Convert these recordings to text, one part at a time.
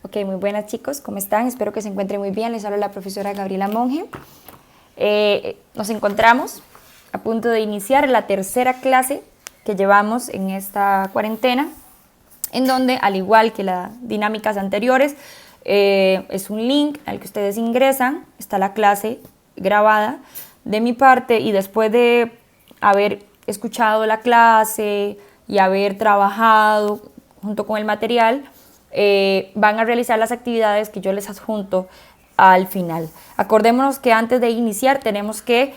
Ok, muy buenas chicos, ¿cómo están? Espero que se encuentren muy bien. Les habla la profesora Gabriela Monge. Nos encontramos a punto de iniciar la tercera clase que llevamos en esta cuarentena, en donde, al igual que las dinámicas anteriores, es un link al que ustedes ingresan, está la clase grabada de mi parte, y después de haber escuchado la clase y haber trabajado junto con el material, van a realizar las actividades que yo les adjunto al final. Acordémonos que antes de iniciar tenemos que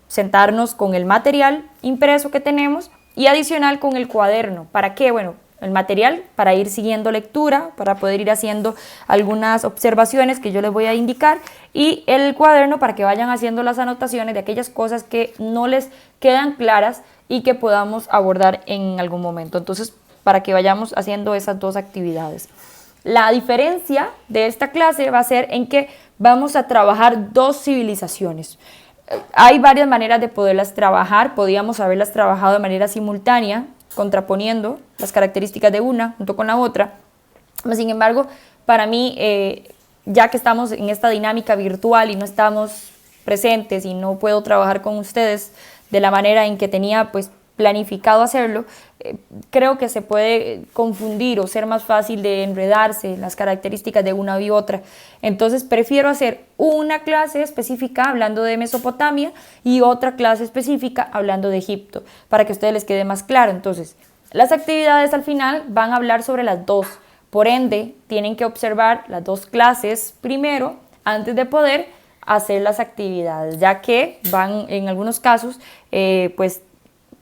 sentarnos con el material impreso que tenemos y adicional con el cuaderno. ¿Para qué? Bueno, el material para ir siguiendo lectura, para poder ir haciendo algunas observaciones que yo les voy a indicar, y el cuaderno para que vayan haciendo las anotaciones de aquellas cosas que no les quedan claras y que podamos abordar en algún momento. Entonces, para que vayamos haciendo esas dos actividades. La diferencia de esta clase va a ser en que vamos a trabajar dos civilizaciones. Hay varias maneras de poderlas trabajar, podríamos haberlas trabajado de manera simultánea, contraponiendo las características de una junto con la otra. Sin embargo, para mí, ya que estamos en esta dinámica virtual y no estamos presentes y no puedo trabajar con ustedes de la manera en que tenía pues planificado hacerlo, creo que se puede confundir o ser más fácil de enredarse las características de una y otra. Entonces prefiero hacer una clase específica hablando de Mesopotamia y otra clase específica hablando de Egipto, para que a ustedes les quede más claro. Entonces, las actividades al final van a hablar sobre las dos, por ende tienen que observar las dos clases primero antes de poder hacer las actividades, ya que van en algunos casos pues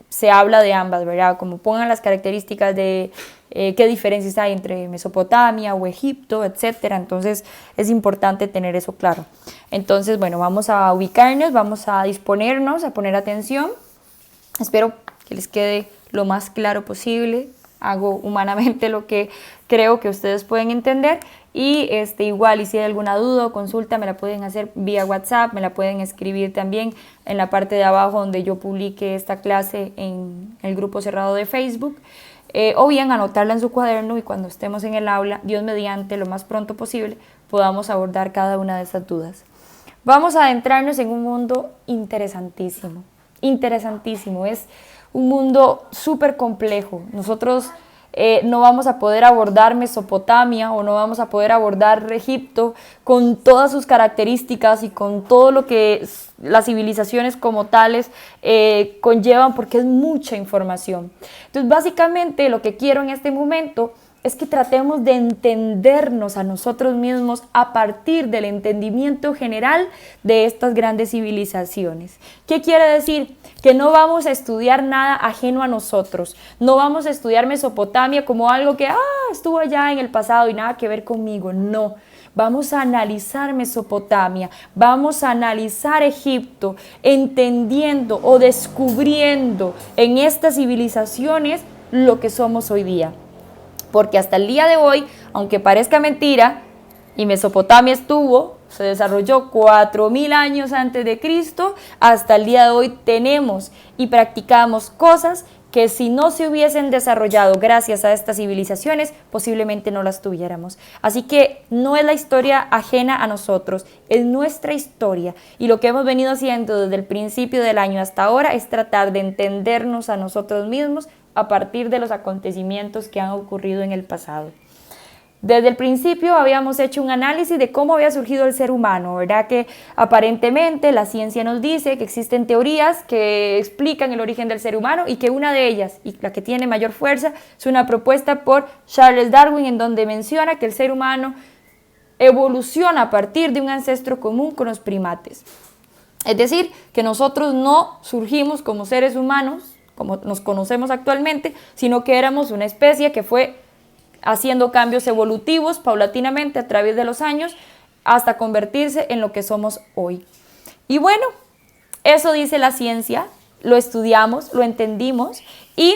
se habla de ambas, ¿verdad? Como pongan las características de qué diferencias hay entre Mesopotamia o Egipto, etcétera. Entonces es importante tener eso claro. Entonces, bueno, vamos a ubicarnos, vamos a disponernos, a poner atención. Espero que les quede lo más claro posible. Hago humanamente lo que creo que ustedes pueden entender, y igual, y si hay alguna duda o consulta, me la pueden hacer vía WhatsApp, me la pueden escribir también en la parte de abajo donde yo publique esta clase en el grupo cerrado de Facebook, o bien anotarla en su cuaderno, y cuando estemos en el aula, Dios mediante, lo más pronto posible, podamos abordar cada una de esas dudas. Vamos a adentrarnos en un mundo interesantísimo, interesantísimo. Es un mundo súper complejo. Nosotros no vamos a poder abordar Mesopotamia o no vamos a poder abordar Egipto con todas sus características y con todo lo que las civilizaciones como tales conllevan, porque es mucha información. Entonces, básicamente lo que quiero en este momento es que tratemos de entendernos a nosotros mismos a partir del entendimiento general de estas grandes civilizaciones. ¿Qué quiere decir? Que no vamos a estudiar nada ajeno a nosotros, no vamos a estudiar Mesopotamia como algo que estuvo allá en el pasado y nada que ver conmigo, no. Vamos a analizar Mesopotamia, vamos a analizar Egipto, entendiendo o descubriendo en estas civilizaciones lo que somos hoy día. Porque hasta el día de hoy, aunque parezca mentira, y Mesopotamia se desarrolló 4000 años antes de Cristo, hasta el día de hoy tenemos y practicamos cosas que si no se hubiesen desarrollado gracias a estas civilizaciones, posiblemente no las tuviéramos. Así que no es la historia ajena a nosotros, es nuestra historia. Y lo que hemos venido haciendo desde el principio del año hasta ahora es tratar de entendernos a nosotros mismos a partir de los acontecimientos que han ocurrido en el pasado. Desde el principio habíamos hecho un análisis de cómo había surgido el ser humano, ¿verdad? Que aparentemente la ciencia nos dice que existen teorías que explican el origen del ser humano, y que una de ellas, y la que tiene mayor fuerza, es una propuesta por Charles Darwin, en donde menciona que el ser humano evoluciona a partir de un ancestro común con los primates. Es decir, que nosotros no surgimos como seres humanos, como nos conocemos actualmente, sino que éramos una especie que fue haciendo cambios evolutivos paulatinamente a través de los años hasta convertirse en lo que somos hoy. Y bueno, eso dice la ciencia, lo estudiamos, lo entendimos, y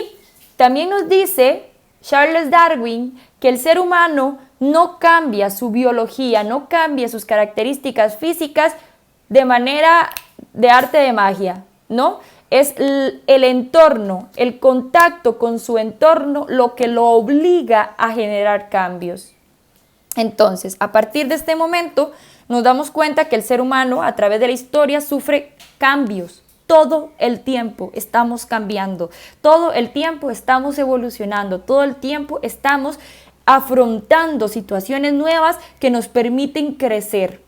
también nos dice Charles Darwin que el ser humano no cambia su biología, no cambia sus características físicas de manera de arte de magia, ¿no? Es el entorno, el contacto con su entorno lo que lo obliga a generar cambios. Entonces, a partir de este momento, nos damos cuenta que el ser humano, a través de la historia, sufre cambios. Todo el tiempo estamos cambiando, todo el tiempo estamos evolucionando, todo el tiempo estamos afrontando situaciones nuevas que nos permiten crecer.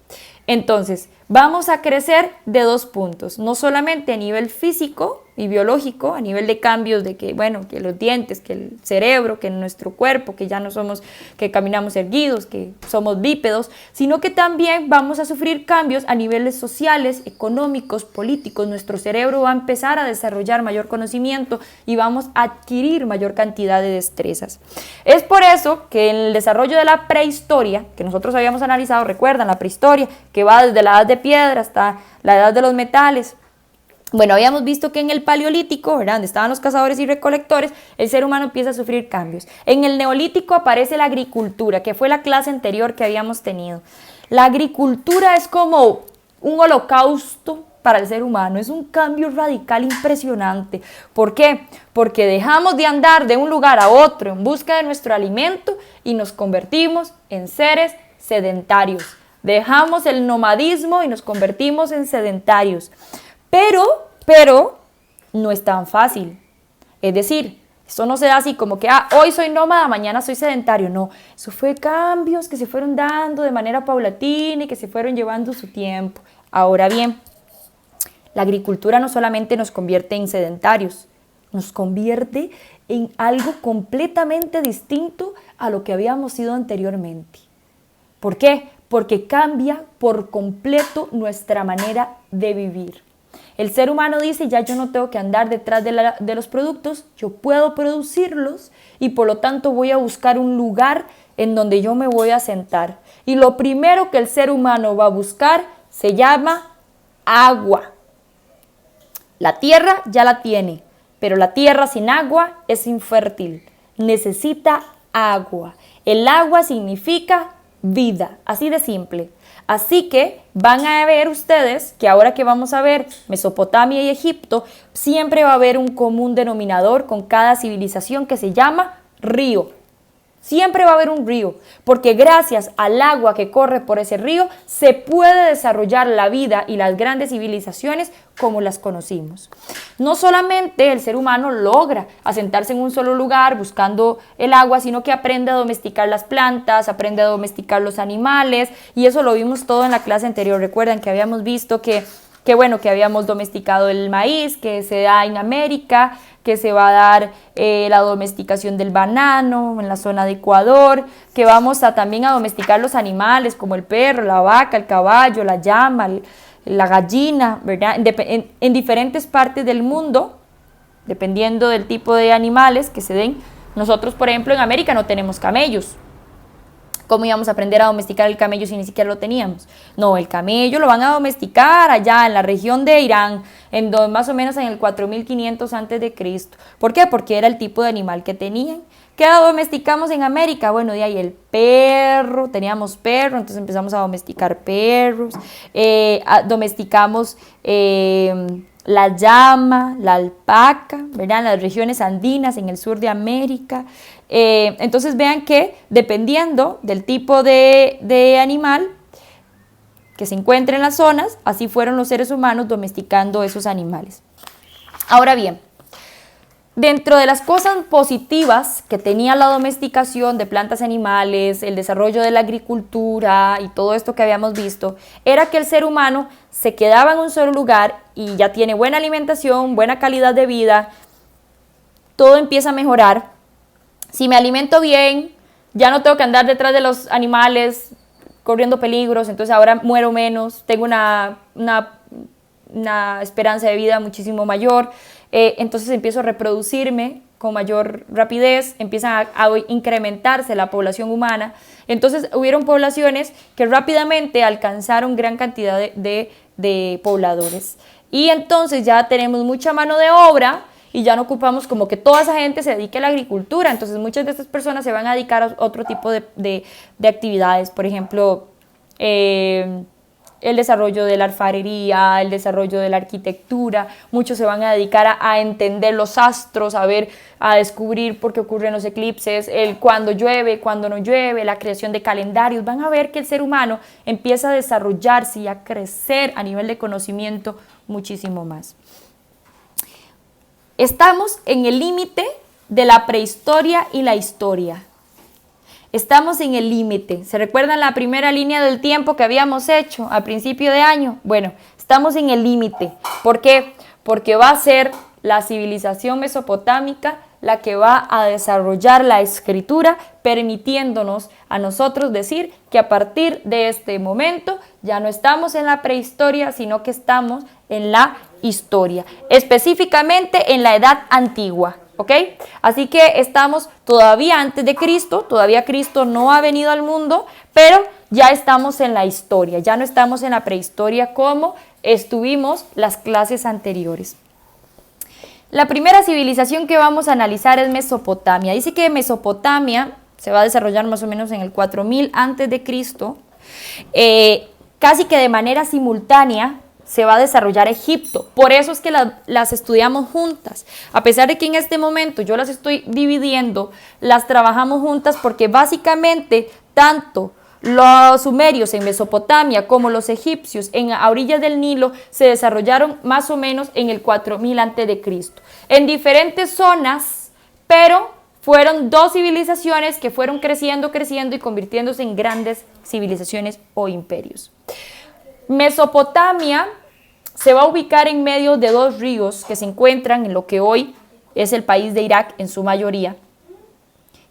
Entonces, vamos a crecer de 2 puntos, no solamente a nivel físico y biológico, a nivel de cambios de que, bueno, que los dientes, que el cerebro, que nuestro cuerpo, que ya no somos, que caminamos erguidos, que somos bípedos, sino que también vamos a sufrir cambios a niveles sociales, económicos, políticos. Nuestro cerebro va a empezar a desarrollar mayor conocimiento y vamos a adquirir mayor cantidad de destrezas. Es por eso que en el desarrollo de la prehistoria, que nosotros habíamos analizado, recuerdan, la prehistoria, que va desde la edad de piedra hasta la edad de los metales. Bueno, habíamos visto que en el paleolítico, ¿verdad?, donde estaban los cazadores y recolectores, el ser humano empieza a sufrir cambios. En el neolítico aparece la agricultura, que fue la clase anterior que habíamos tenido. La agricultura es como un holocausto para el ser humano, es un cambio radical impresionante. ¿Por qué? Porque dejamos de andar de un lugar a otro en busca de nuestro alimento y nos convertimos en seres sedentarios. Dejamos el nomadismo y nos convertimos en sedentarios. Pero no es tan fácil. Es decir, esto no se da así como que hoy soy nómada, mañana soy sedentario. No, eso fue cambios que se fueron dando de manera paulatina y que se fueron llevando su tiempo. Ahora bien, la agricultura no solamente nos convierte en sedentarios, nos convierte en algo completamente distinto a lo que habíamos sido anteriormente. ¿Por qué? Porque cambia por completo nuestra manera de vivir. El ser humano dice, ya yo no tengo que andar detrás de los productos, yo puedo producirlos y por lo tanto voy a buscar un lugar en donde yo me voy a sentar. Y lo primero que el ser humano va a buscar se llama agua. La tierra ya la tiene, pero la tierra sin agua es infértil, necesita agua. El agua significa vida, así de simple. Así que van a ver ustedes que ahora que vamos a ver Mesopotamia y Egipto, siempre va a haber un común denominador con cada civilización que se llama río. Siempre va a haber un río, porque gracias al agua que corre por ese río se puede desarrollar la vida y las grandes civilizaciones como las conocimos. No solamente el ser humano logra asentarse en un solo lugar buscando el agua, sino que aprende a domesticar las plantas, aprende a domesticar los animales, y eso lo vimos todo en la clase anterior. Recuerdan que habíamos visto que habíamos domesticado el maíz, que se da en América, que se va a dar la domesticación del banano en la zona de Ecuador, que vamos también a domesticar los animales como el perro, la vaca, el caballo, la llama, la gallina, ¿verdad? En diferentes partes del mundo, dependiendo del tipo de animales que se den. Nosotros, por ejemplo, en América no tenemos camellos. ¿Cómo íbamos a aprender a domesticar el camello si ni siquiera lo teníamos? No, el camello lo van a domesticar allá en la región de Irán, más o menos en el 4500 a.C. ¿Por qué? Porque era el tipo de animal que tenían. ¿Qué domesticamos en América? Bueno, de ahí el perro, teníamos perro, entonces empezamos a domesticar perros, domesticamos la llama, la alpaca, ¿verdad? En las regiones andinas, en el sur de América. Entonces vean que dependiendo del tipo de animal que se encuentra en las zonas, así fueron los seres humanos domesticando esos animales. Ahora bien, dentro de las cosas positivas que tenía la domesticación de plantas y animales, el desarrollo de la agricultura y todo esto que habíamos visto, era que el ser humano se quedaba en un solo lugar y ya tiene buena alimentación, buena calidad de vida, todo empieza a mejorar. Si me alimento bien, ya no tengo que andar detrás de los animales corriendo peligros, entonces ahora muero menos, tengo una esperanza de vida muchísimo mayor, entonces empiezo a reproducirme con mayor rapidez, empieza a incrementarse la población humana. Entonces hubieron poblaciones que rápidamente alcanzaron gran cantidad de pobladores. Y entonces ya tenemos mucha mano de obra y ya no ocupamos como que toda esa gente se dedique a la agricultura. Entonces muchas de estas personas se van a dedicar a otro tipo de actividades. Por ejemplo, el desarrollo de la alfarería, el desarrollo de la arquitectura. Muchos se van a dedicar a entender los astros, a descubrir por qué ocurren los eclipses, el cuándo llueve, cuándo no llueve, la creación de calendarios. Van a ver que el ser humano empieza a desarrollarse y a crecer a nivel de conocimiento muchísimo más. Estamos en el límite de la prehistoria y la historia. Estamos en el límite. ¿Se recuerdan la primera línea del tiempo que habíamos hecho a principio de año? Bueno, estamos en el límite. ¿Por qué? Porque va a ser la civilización mesopotámica la que va a desarrollar la escritura, permitiéndonos a nosotros decir que a partir de este momento ya no estamos en la prehistoria, sino que estamos en la historia, específicamente en la edad antigua. ¿Ok? Así que estamos todavía antes de Cristo, todavía Cristo no ha venido al mundo, pero ya estamos en la historia, ya no estamos en la prehistoria como estuvimos las clases anteriores. La primera civilización que vamos a analizar es Mesopotamia. Dice que Mesopotamia se va a desarrollar más o menos en el 4000 antes de Cristo, casi que de manera simultánea se va a desarrollar Egipto. Por eso es que las estudiamos juntas. A pesar de que en este momento yo las estoy dividiendo, las trabajamos juntas porque básicamente tanto los sumerios en Mesopotamia como los egipcios a orillas del Nilo se desarrollaron más o menos en el 4000 a.C. en diferentes zonas, pero fueron dos civilizaciones que fueron creciendo y convirtiéndose en grandes civilizaciones o imperios. Mesopotamia se va a ubicar en medio de dos ríos que se encuentran en lo que hoy es el país de Irak en su mayoría,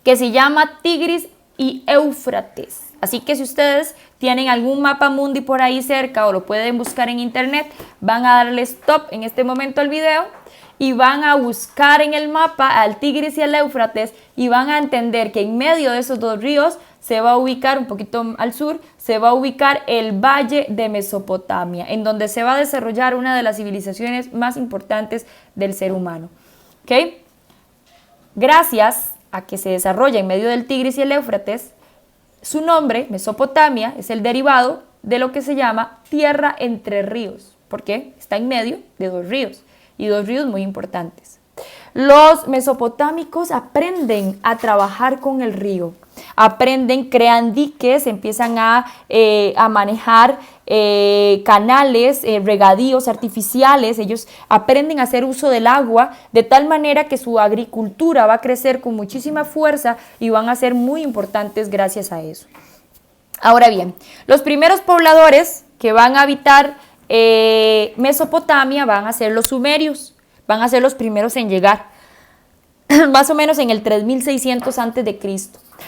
que se llama Tigris y Éufrates. Así que si ustedes tienen algún mapa mundi por ahí cerca o lo pueden buscar en internet, van a darle stop en este momento al video y van a buscar en el mapa al Tigris y al Éufrates y van a entender que en medio de esos dos ríos se va a ubicar un poquito al sur, se va a ubicar el Valle de Mesopotamia, en donde se va a desarrollar una de las civilizaciones más importantes del ser humano. ¿Okay? Gracias a que se desarrolla en medio del Tigris y el Éufrates, su nombre, Mesopotamia, es el derivado de lo que se llama tierra entre ríos. ¿Por qué? Está en medio de dos ríos, y dos ríos muy importantes. Los mesopotámicos aprenden a trabajar con el río, crean diques, empiezan a manejar canales, regadíos artificiales. Ellos aprenden a hacer uso del agua de tal manera que su agricultura va a crecer con muchísima fuerza y van a ser muy importantes gracias a eso. Ahora bien, los primeros pobladores que van a habitar Mesopotamia van a ser los sumerios, van a ser los primeros en llegar, más o menos en el 3600 a.C.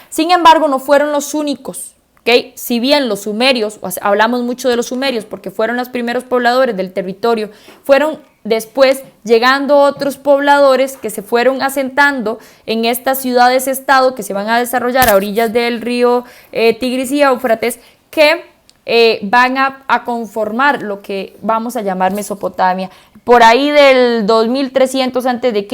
Sin embargo, no fueron los únicos, ¿okay? Si bien los sumerios, hablamos mucho de los sumerios porque fueron los primeros pobladores del territorio, fueron después llegando otros pobladores que se fueron asentando en estas ciudades-estado que se van a desarrollar a orillas del río Tigris y Éufrates, que van a conformar lo que vamos a llamar Mesopotamia. Por ahí del 2300 a.C.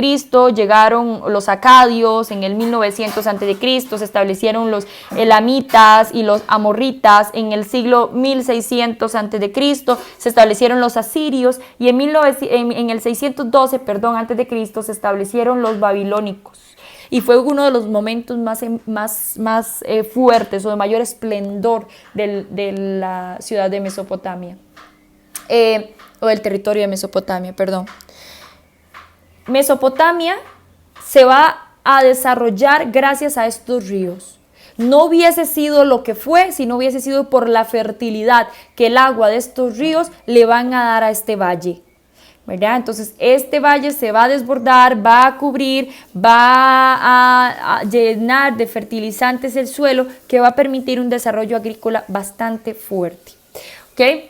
llegaron los acadios, en el 1900 a.C. se establecieron los elamitas y los amorritas, en el siglo 1600 a.C. se establecieron los asirios y en el 612 a.C. se establecieron los babilónicos. Y fue uno de los momentos más fuertes o de mayor esplendor de la ciudad de Mesopotamia, o del territorio de Mesopotamia, perdón. Mesopotamia se va a desarrollar gracias a estos ríos. No hubiese sido lo que fue si no hubiese sido por la fertilidad que el agua de estos ríos le van a dar a este valle, ¿verdad? Entonces este valle se va a desbordar, va a cubrir, va a llenar de fertilizantes el suelo, que va a permitir un desarrollo agrícola bastante fuerte. ¿Okay?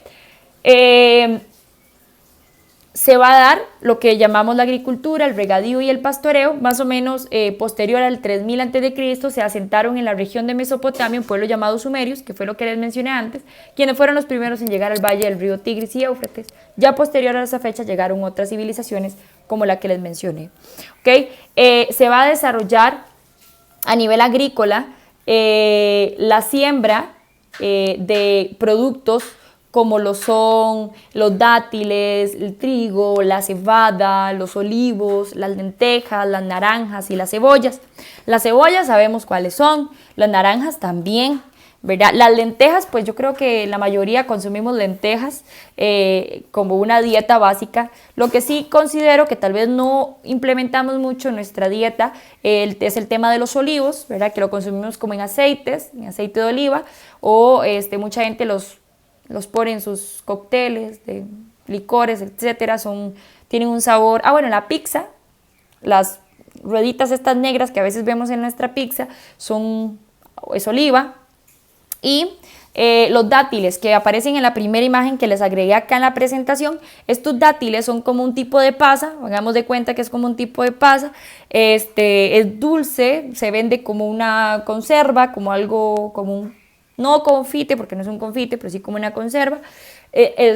Se va a dar lo que llamamos la agricultura, el regadío y el pastoreo. Más o menos posterior al 3000 a.C. se asentaron en la región de Mesopotamia un pueblo llamado Sumerios, que fue lo que les mencioné antes, quienes fueron los primeros en llegar al valle del río Tigris y Éufrates. Ya posterior a esa fecha llegaron otras civilizaciones como la que les mencioné. ¿Okay? Se va a desarrollar a nivel agrícola la siembra de productos como lo son los dátiles, el trigo, la cebada, los olivos, las lentejas, las naranjas y las cebollas. Las cebollas sabemos cuáles son, las naranjas también, ¿verdad? Las lentejas, pues yo creo que la mayoría consumimos lentejas como una dieta básica. Lo que sí considero que tal vez no implementamos mucho en nuestra dieta es el tema de los olivos, ¿verdad? Que lo consumimos como en aceites, en aceite de oliva, o mucha gente los pone en sus cócteles de licores, etcétera. Tienen un sabor. Bueno, la pizza, las rueditas estas negras que a veces vemos en nuestra pizza es oliva. Y los dátiles que aparecen en la primera imagen que les agregué acá en la presentación, estos dátiles son como un tipo de pasa, hagamos de cuenta que es como un tipo de pasa, es dulce, se vende como una conserva, como algo, no confite, porque no es un confite, pero sí como una conserva.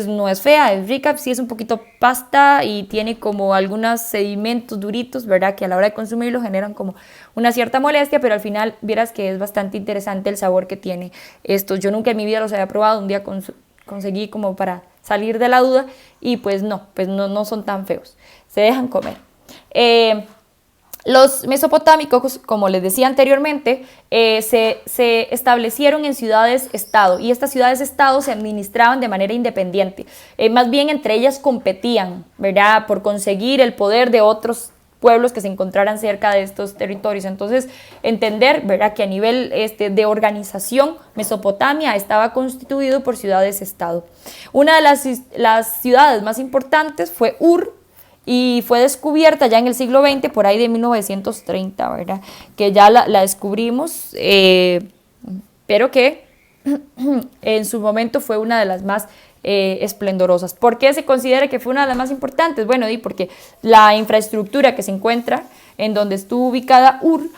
No es fea, es rica, sí es un poquito pasta y tiene como algunos sedimentos duritos, ¿verdad? Que a la hora de consumirlo generan como una cierta molestia, pero al final vieras que es bastante interesante el sabor que tiene esto. Yo nunca en mi vida los había probado, un día conseguí como para salir de la duda y pues no son tan feos, se dejan comer. Los mesopotámicos, como les decía anteriormente, se establecieron en ciudades-estado y estas ciudades-estado se administraban de manera independiente. Más bien entre ellas competían, ¿verdad?, por conseguir el poder de otros pueblos que se encontraran cerca de estos territorios. Entonces, entender, ¿verdad?, que a nivel de organización, Mesopotamia estaba constituido por ciudades-estado. Una de las ciudades más importantes fue Ur, y fue descubierta ya en el siglo XX, por ahí de 1930, ¿verdad? Que ya la descubrimos, pero que en su momento fue una de las más esplendorosas. ¿Por qué se considera que fue una de las más importantes? Bueno, porque la infraestructura que se encuentra en donde estuvo ubicada Ur,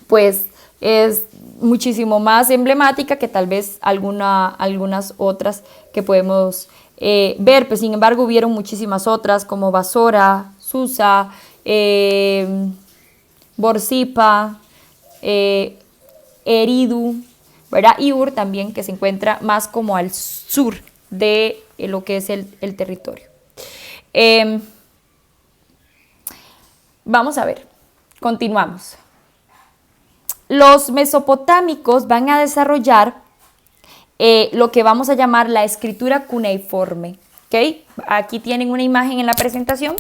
pues es muchísimo más emblemática que tal vez algunas otras que podemos ver, pues sin embargo hubieron muchísimas otras como Basora, Susa, Borsippa, Eridu, ¿verdad? Y Ur también, que se encuentra más como al sur de lo que es el territorio. Vamos a ver, continuamos. Los mesopotámicos van a desarrollar lo que vamos a llamar la escritura cuneiforme, ¿okay? Aquí tienen una imagen en la presentación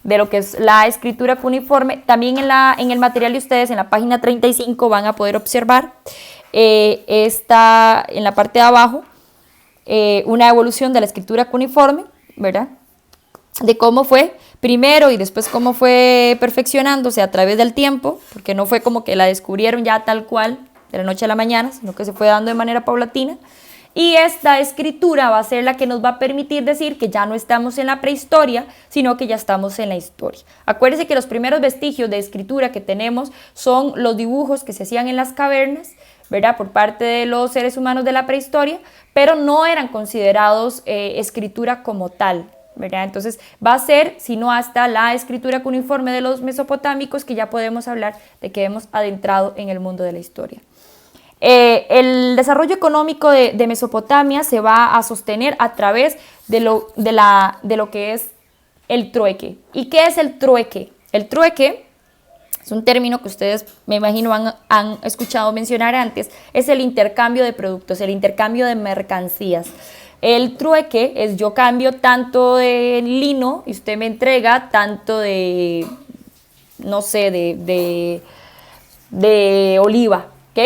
de lo que es la escritura cuneiforme. También en el material de ustedes, en la página 35, van a poder observar en la parte de abajo una evolución de la escritura cuneiforme, ¿verdad?, de cómo fue primero y después cómo fue perfeccionándose a través del tiempo, porque no fue como que la descubrieron ya tal cual de la noche a la mañana, sino que se fue dando de manera paulatina. Y esta escritura va a ser la que nos va a permitir decir que ya no estamos en la prehistoria, sino que ya estamos en la historia. Acuérdense que los primeros vestigios de escritura que tenemos son los dibujos que se hacían en las cavernas, ¿verdad?, por parte de los seres humanos de la prehistoria, pero no eran considerados escritura como tal, ¿verdad? Entonces va a ser, sino hasta la escritura cuneiforme de los mesopotámicos, que ya podemos hablar de que hemos adentrado en el mundo de la historia. El desarrollo económico de Mesopotamia se va a sostener a través de lo que es el trueque. ¿Y qué es el trueque? El trueque es un término que ustedes, me imagino, han escuchado mencionar antes. Es el intercambio de productos, el intercambio de mercancías. El trueque es: yo cambio tanto de lino y usted me entrega tanto de, no sé, de oliva, ¿ok?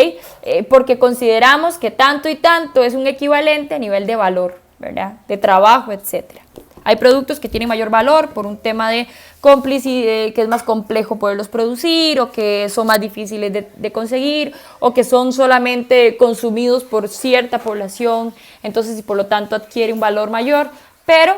Porque consideramos que tanto y tanto es un equivalente a nivel de valor, ¿verdad?, de trabajo, etcétera. Hay productos que tienen mayor valor por un tema de complicidad, que es más complejo poderlos producir, o que son más difíciles de conseguir, o que son solamente consumidos por cierta población, entonces y por lo tanto adquiere un valor mayor. Pero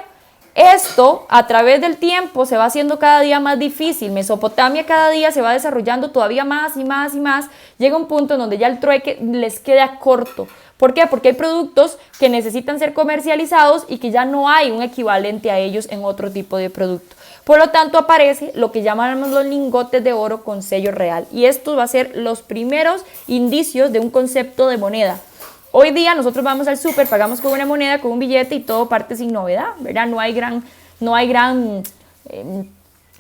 esto a través del tiempo se va haciendo cada día más difícil. Mesopotamia cada día se va desarrollando todavía más y más y más. Llega un punto en donde ya el trueque les queda corto. ¿Por qué? Porque hay productos que necesitan ser comercializados y que ya no hay un equivalente a ellos en otro tipo de producto. Por lo tanto, aparece lo que llamamos los lingotes de oro con sello real. Y esto va a ser los primeros indicios de un concepto de moneda. Hoy día nosotros vamos al súper, pagamos con una moneda, con un billete y todo parte sin novedad, ¿verdad? No hay gran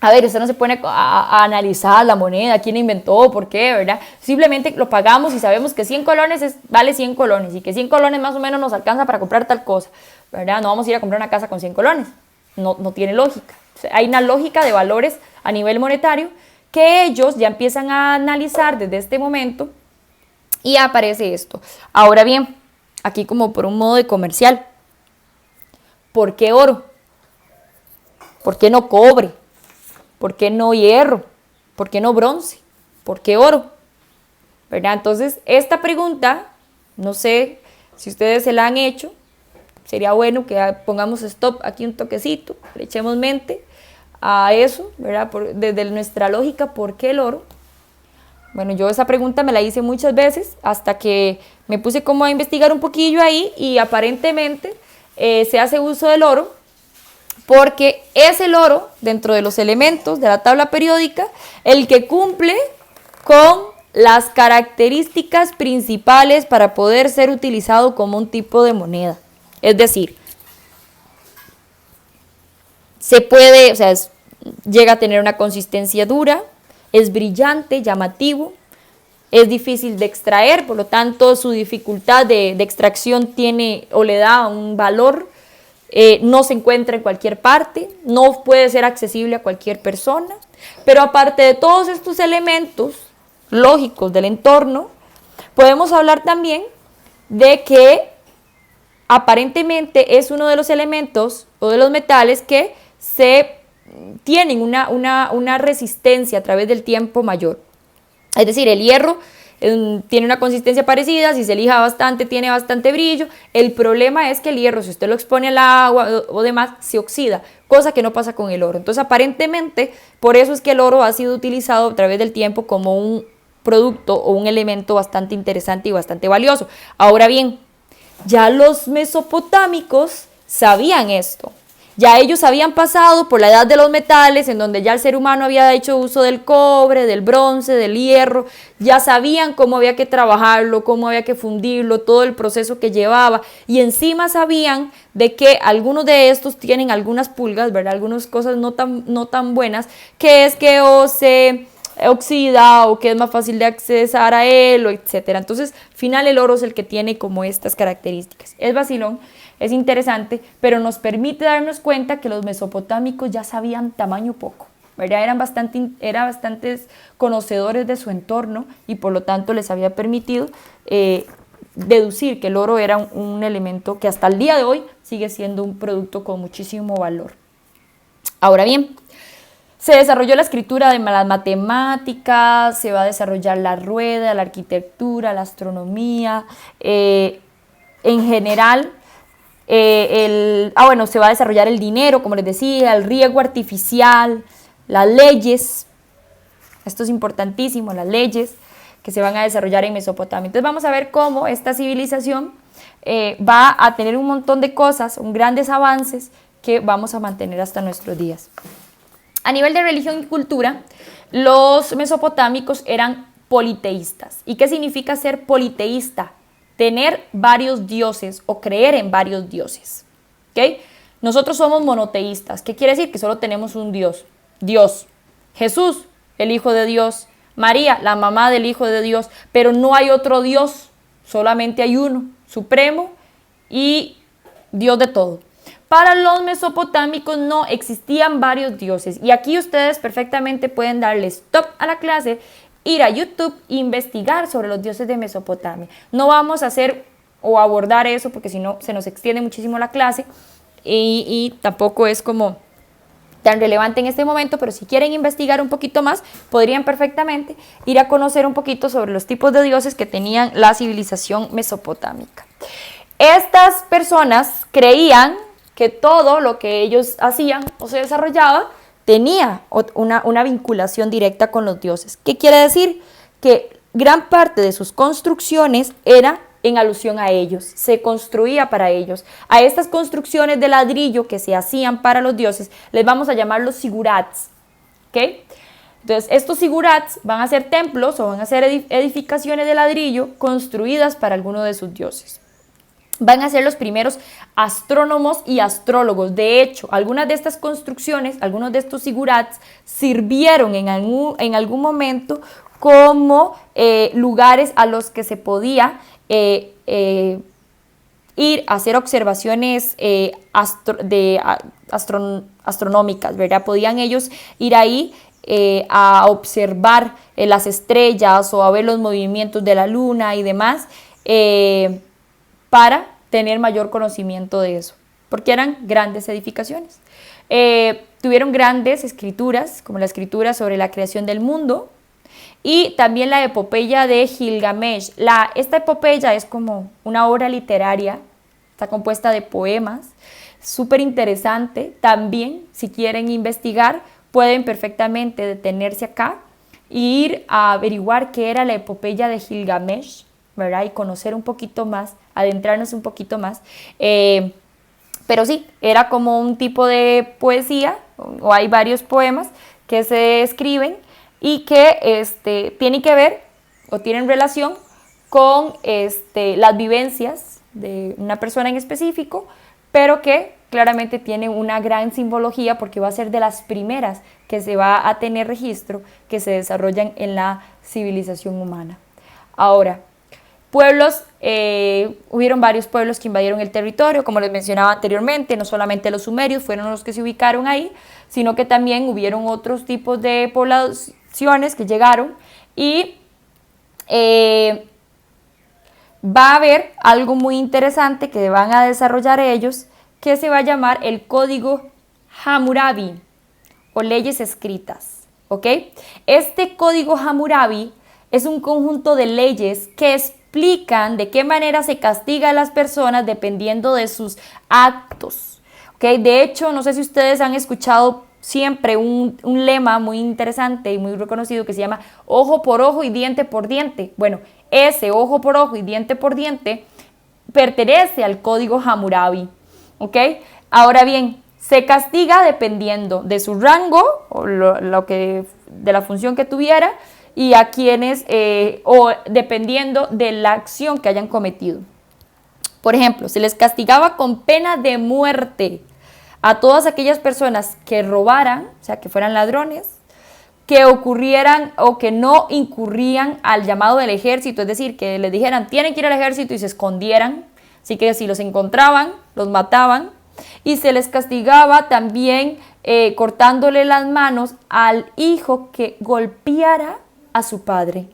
a ver, usted no se pone a analizar la moneda, quién inventó, por qué, ¿verdad? Simplemente lo pagamos y sabemos que 100 colones vale 100 colones y que 100 colones más o menos nos alcanza para comprar tal cosa, ¿verdad? No vamos a ir a comprar una casa con 100 colones, no tiene lógica. O sea, hay una lógica de valores a nivel monetario que ellos ya empiezan a analizar desde este momento y aparece esto. Ahora bien, aquí como por un modo de comercial, ¿por qué oro? ¿Por qué no cobre? ¿Por qué no hierro? ¿Por qué no bronce? ¿Por qué oro? ¿Verdad? Entonces, esta pregunta, no sé si ustedes se la han hecho, sería bueno que pongamos stop aquí un toquecito, le echemos mente a eso, ¿verdad? Desde nuestra lógica, ¿por qué el oro? Bueno, yo esa pregunta me la hice muchas veces hasta que me puse como a investigar un poquillo ahí y aparentemente se hace uso del oro porque es el oro, dentro de los elementos de la tabla periódica, el que cumple con las características principales para poder ser utilizado como un tipo de moneda. Es decir, llega a tener una consistencia dura, es brillante, llamativo, es difícil de extraer, por lo tanto su dificultad de extracción tiene o le da un valor. No se encuentra en cualquier parte, no puede ser accesible a cualquier persona, pero aparte de todos estos elementos lógicos del entorno, podemos hablar también de que aparentemente es uno de los elementos o de los metales que tienen una resistencia a través del tiempo mayor. Es decir, el hierro tiene una consistencia parecida, si se lija bastante tiene bastante brillo. El problema es que el hierro, si usted lo expone al agua o demás, se oxida, cosa que no pasa con el oro. Entonces aparentemente por eso es que el oro ha sido utilizado a través del tiempo como un producto o un elemento bastante interesante y bastante valioso. Ahora bien, ya los mesopotámicos sabían esto. Ya ellos habían pasado por la edad de los metales, en donde ya el ser humano había hecho uso del cobre, del bronce, del hierro, ya sabían cómo había que trabajarlo, cómo había que fundirlo, todo el proceso que llevaba, y encima sabían de que algunos de estos tienen algunas pulgas, ¿verdad? Algunas cosas no tan buenas, que es que o se oxida o que es más fácil de accesar a él, etcétera. Entonces, al final el oro es el que tiene como estas características. Es vacilón. Es interesante, pero nos permite darnos cuenta que los mesopotámicos ya sabían tamaño poco, ¿verdad? Eran bastantes conocedores de su entorno y por lo tanto les había permitido deducir que el oro era un elemento que hasta el día de hoy sigue siendo un producto con muchísimo valor. Ahora bien, se desarrolló la escritura de las matemáticas, se va a desarrollar la rueda, la arquitectura, la astronomía, en general. Se va a desarrollar el dinero, como les decía, el riego artificial, las leyes, esto es importantísimo, las leyes que se van a desarrollar en Mesopotamia. Entonces vamos a ver cómo esta civilización va a tener un montón de cosas, grandes avances que vamos a mantener hasta nuestros días. A nivel de religión y cultura, los mesopotámicos eran politeístas. ¿Y qué significa ser politeísta? Tener varios dioses o creer en varios dioses. ¿Okay? Nosotros somos monoteístas. ¿Qué quiere decir? Que solo tenemos un Dios. Dios. Jesús, el Hijo de Dios. María, la mamá del Hijo de Dios. Pero no hay otro Dios. Solamente hay uno, supremo y Dios de todo. Para los mesopotámicos no existían varios dioses. Y aquí ustedes perfectamente pueden darle stop a la clase, ir a YouTube e investigar sobre los dioses de Mesopotamia. No vamos a hacer o abordar eso porque si no se nos extiende muchísimo la clase y tampoco es como tan relevante en este momento, pero si quieren investigar un poquito más, podrían perfectamente ir a conocer un poquito sobre los tipos de dioses que tenían la civilización mesopotámica. Estas personas creían que todo lo que ellos hacían o se desarrollaba tenía una vinculación directa con los dioses. ¿Qué quiere decir? Que gran parte de sus construcciones era en alusión a ellos, se construía para ellos. A estas construcciones de ladrillo que se hacían para los dioses les vamos a llamar los sigurats. ¿Okay? Entonces, estos sigurats van a ser templos o van a ser edificaciones de ladrillo construidas para alguno de sus dioses. van a ser los primeros astrónomos y astrólogos. De hecho, algunas de estas construcciones, algunos de estos zigurats, sirvieron en algún momento como lugares a los que se podía ir a hacer observaciones astronómicas, ¿verdad? Podían ellos ir ahí a observar las estrellas o a ver los movimientos de la luna y demás, para tener mayor conocimiento de eso, porque eran grandes edificaciones. Tuvieron grandes escrituras, como la escritura sobre la creación del mundo, y también la epopeya de Gilgamesh. Esta epopeya es como una obra literaria, está compuesta de poemas, súper interesante. También, si quieren investigar, pueden perfectamente detenerse acá e ir a averiguar qué era la epopeya de Gilgamesh, ¿verdad? Y conocer un poquito más, adentrarnos un poquito más. Pero sí, era como un tipo de poesía, o hay varios poemas que se escriben y que tienen que ver o tienen relación con las vivencias de una persona en específico, pero que claramente tiene una gran simbología porque va a ser de las primeras que se va a tener registro que se desarrollan en la civilización humana. Ahora, pueblos, hubieron varios pueblos que invadieron el territorio, como les mencionaba anteriormente, no solamente los sumerios fueron los que se ubicaron ahí, sino que también hubieron otros tipos de poblaciones que llegaron y va a haber algo muy interesante que van a desarrollar ellos, que se va a llamar el Código Hammurabi o leyes escritas, ¿ok? Este Código Hammurabi es un conjunto de leyes que explican de qué manera se castiga a las personas dependiendo de sus actos, ¿ok? De hecho, no sé si ustedes han escuchado siempre un lema muy interesante y muy reconocido que se llama ojo por ojo y diente por diente. Bueno, ese ojo por ojo y diente por diente pertenece al Código Hammurabi, ¿ok? Ahora bien, se castiga dependiendo de su rango o de la función que tuviera y a quienes, o dependiendo de la acción que hayan cometido. Por ejemplo, se les castigaba con pena de muerte a todas aquellas personas que robaran, o sea, que fueran ladrones, que ocurrieran o que no incurrían al llamado del ejército, es decir, que les dijeran tienen que ir al ejército y se escondieran, así que si los encontraban, los mataban, y se les castigaba también cortándole las manos al hijo que golpeara a su padre.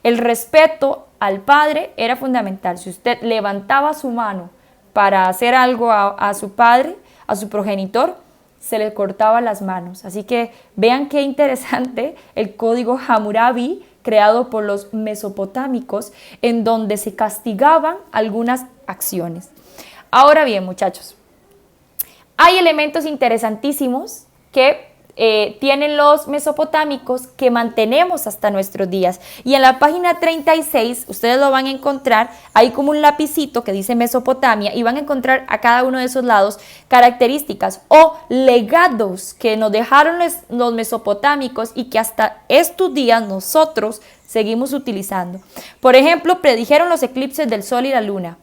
El respeto al padre era fundamental. Si usted levantaba su mano para hacer algo a su padre, a su progenitor, se le cortaba las manos. Así que vean qué interesante el Código Hammurabi creado por los mesopotámicos, en donde se castigaban algunas acciones. Ahora bien, muchachos, hay elementos interesantísimos que tienen los mesopotámicos que mantenemos hasta nuestros días. Y en la página 36, ustedes lo van a encontrar, hay como un lapicito que dice Mesopotamia y van a encontrar a cada uno de esos lados características o legados que nos dejaron los mesopotámicos y que hasta estos días nosotros seguimos utilizando. Por ejemplo, predijeron los eclipses del sol y la luna.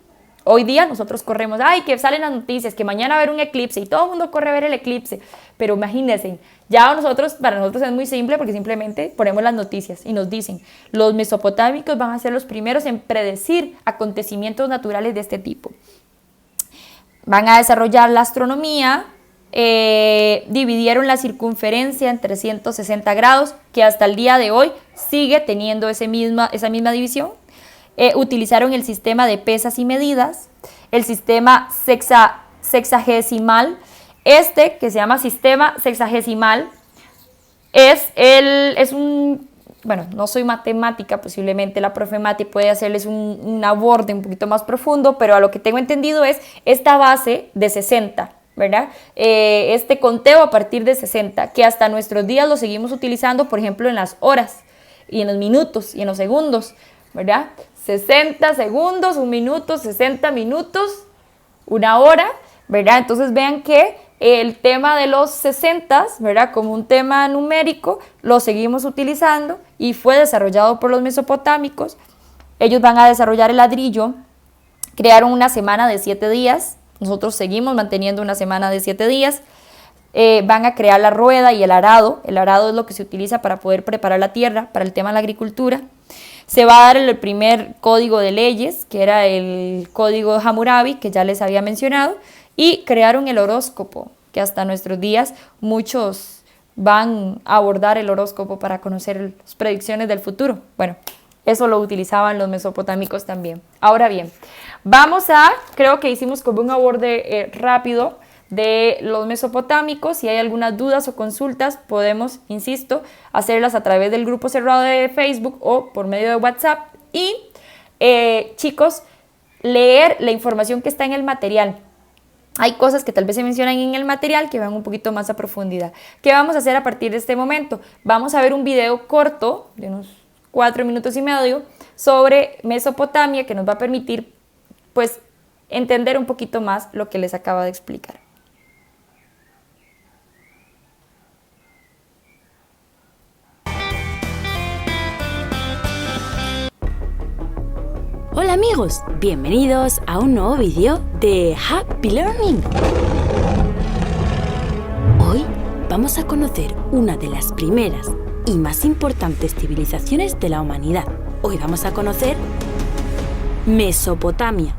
Hoy día nosotros corremos, ay, que salen las noticias, que mañana va a haber un eclipse y todo el mundo corre a ver el eclipse. Pero imagínense, para nosotros es muy simple porque simplemente ponemos las noticias y nos dicen, los mesopotámicos van a ser los primeros en predecir acontecimientos naturales de este tipo. Van a desarrollar la astronomía, dividieron la circunferencia en 360 grados, que hasta el día de hoy sigue teniendo esa misma división. Utilizaron el sistema de pesas y medidas, el sistema sexagesimal. Que se llama sistema sexagesimal, bueno, no soy matemática, posiblemente la profe Mati puede hacerles un aborde un poquito más profundo, pero a lo que tengo entendido es esta base de 60, ¿verdad? Este conteo a partir de 60, que hasta nuestros días lo seguimos utilizando, por ejemplo, en las horas, y en los minutos, y en los segundos, ¿verdad? 60 segundos, un minuto, 60 minutos, una hora, ¿verdad? Entonces vean que el tema de los 60, ¿verdad? Como un tema numérico, lo seguimos utilizando y fue desarrollado por los mesopotámicos. Ellos van a desarrollar el ladrillo, Crearon una semana de 7 días, nosotros seguimos manteniendo una semana de 7 días. Van a crear la rueda y el arado. El arado es lo que se utiliza para poder preparar la tierra para el tema de la agricultura. Se va a dar el primer código de leyes, que era el código de Hammurabi, que ya les había mencionado, y crearon el horóscopo, que hasta nuestros días muchos van a abordar el horóscopo para conocer las predicciones del futuro. Bueno, eso lo utilizaban los mesopotámicos también. Ahora bien, creo que hicimos como un aborde rápido de los mesopotámicos. Si hay algunas dudas o consultas, podemos, insisto, hacerlas a través del grupo cerrado de Facebook o por medio de WhatsApp. Y chicos, leer la información que está en el material. Hay cosas que tal vez se mencionan en el material que van un poquito más a profundidad. ¿Qué vamos a hacer a partir de este momento? Vamos a ver un video corto de unos 4 minutos y medio sobre Mesopotamia, que nos va a permitir pues entender un poquito más lo que les acabo de explicar. Hola amigos, bienvenidos a un nuevo vídeo de Happy Learning. Hoy vamos a conocer una de las primeras y más importantes civilizaciones de la humanidad. Hoy vamos a conocer Mesopotamia.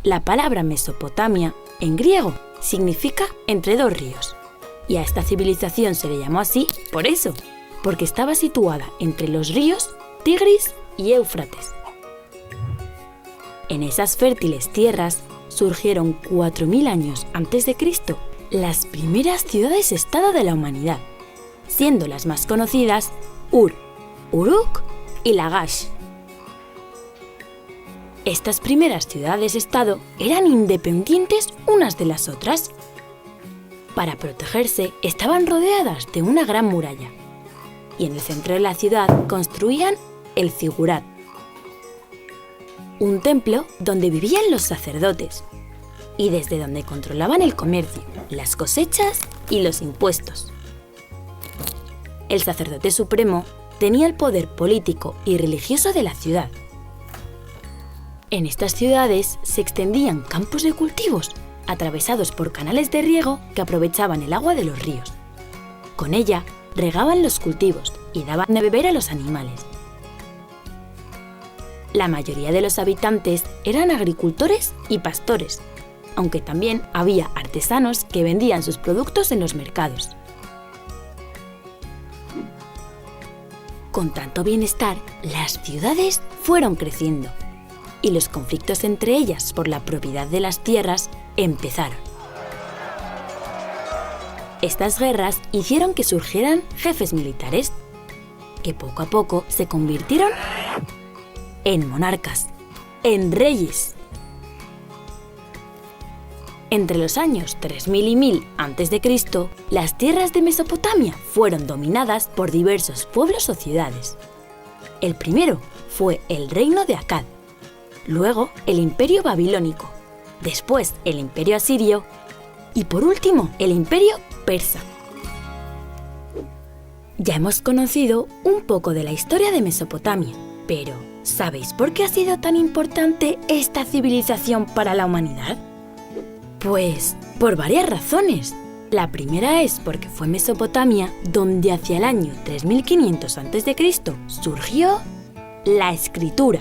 La palabra Mesopotamia en griego significa entre dos ríos. Y a esta civilización se le llamó así por eso, porque estaba situada entre los ríos Tigris y Éufrates. En esas fértiles tierras surgieron 4000 años antes de Cristo las primeras ciudades-estado de la humanidad, siendo las más conocidas Ur, Uruk y Lagash. Estas primeras ciudades-estado eran independientes unas de las otras. Para protegerse estaban rodeadas de una gran muralla y en el centro de la ciudad construían el Zigurat, un templo donde vivían los sacerdotes y desde donde controlaban el comercio, las cosechas y los impuestos. El sacerdote supremo tenía el poder político y religioso de la ciudad. En estas ciudades se extendían campos de cultivos atravesados por canales de riego que aprovechaban el agua de los ríos. Con ella regaban los cultivos y daban de beber a los animales. La mayoría de los habitantes eran agricultores y pastores, aunque también había artesanos que vendían sus productos en los mercados. Con tanto bienestar, las ciudades fueron creciendo y los conflictos entre ellas por la propiedad de las tierras empezaron. Estas guerras hicieron que surgieran jefes militares, que poco a poco se convirtieron en monarcas, en reyes. Entre los años 3000 y 1000 a.C., las tierras de Mesopotamia fueron dominadas por diversos pueblos o ciudades. El primero fue el reino de Akkad, luego el imperio babilónico, después el imperio asirio y por último el imperio persa. Ya hemos conocido un poco de la historia de Mesopotamia, pero ¿sabéis por qué ha sido tan importante esta civilización para la humanidad? Pues por varias razones. La primera es porque fue Mesopotamia donde hacia el año 3500 a.C. surgió la escritura.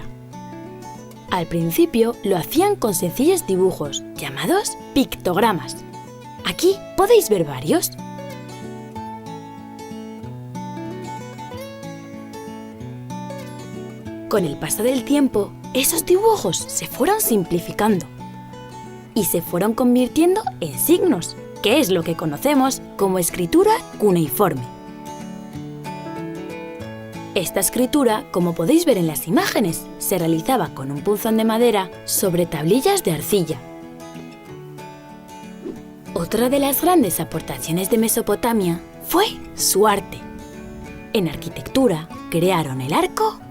Al principio lo hacían con sencillos dibujos llamados pictogramas. Aquí podéis ver varios. Con el paso del tiempo, esos dibujos se fueron simplificando y se fueron convirtiendo en signos, que es lo que conocemos como escritura cuneiforme. Esta escritura, como podéis ver en las imágenes, se realizaba con un punzón de madera sobre tablillas de arcilla. Otra de las grandes aportaciones de Mesopotamia fue su arte. En arquitectura crearon el arco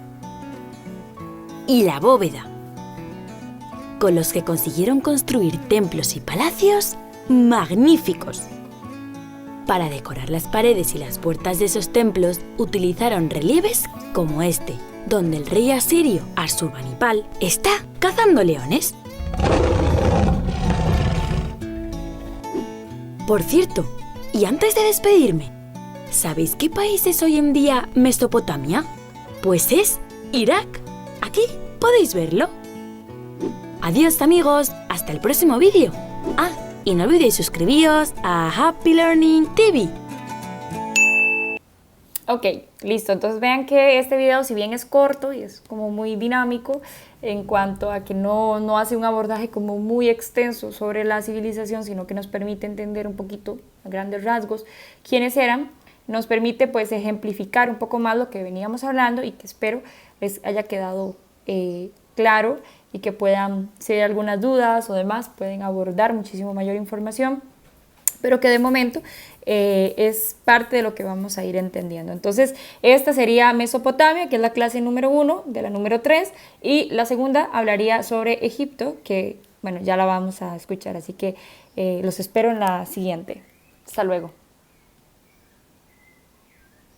y la bóveda, con los que consiguieron construir templos y palacios magníficos. Para decorar las paredes y las puertas de esos templos utilizaron relieves como este, donde el rey asirio Ashurbanipal está cazando leones. Por cierto, y antes de despedirme, ¿sabéis qué país es hoy en día Mesopotamia? Pues es Irak. Aquí podéis verlo. Adiós amigos, hasta el próximo vídeo. Ah, y no olvidéis suscribiros a Happy Learning TV. Ok, listo. Entonces vean que este video, si bien es corto y es como muy dinámico en cuanto a que no hace un abordaje como muy extenso sobre la civilización, sino que nos permite entender un poquito, a grandes rasgos, quiénes eran, nos permite pues ejemplificar un poco más lo que veníamos hablando y que espero les haya quedado claro y que puedan, si hay algunas dudas o demás, pueden abordar muchísimo mayor información, pero que de momento es parte de lo que vamos a ir entendiendo. Entonces, esta sería Mesopotamia, que es la clase número 1 de la número 3, y la segunda hablaría sobre Egipto, que, bueno, ya la vamos a escuchar, así que los espero en la siguiente. Hasta luego.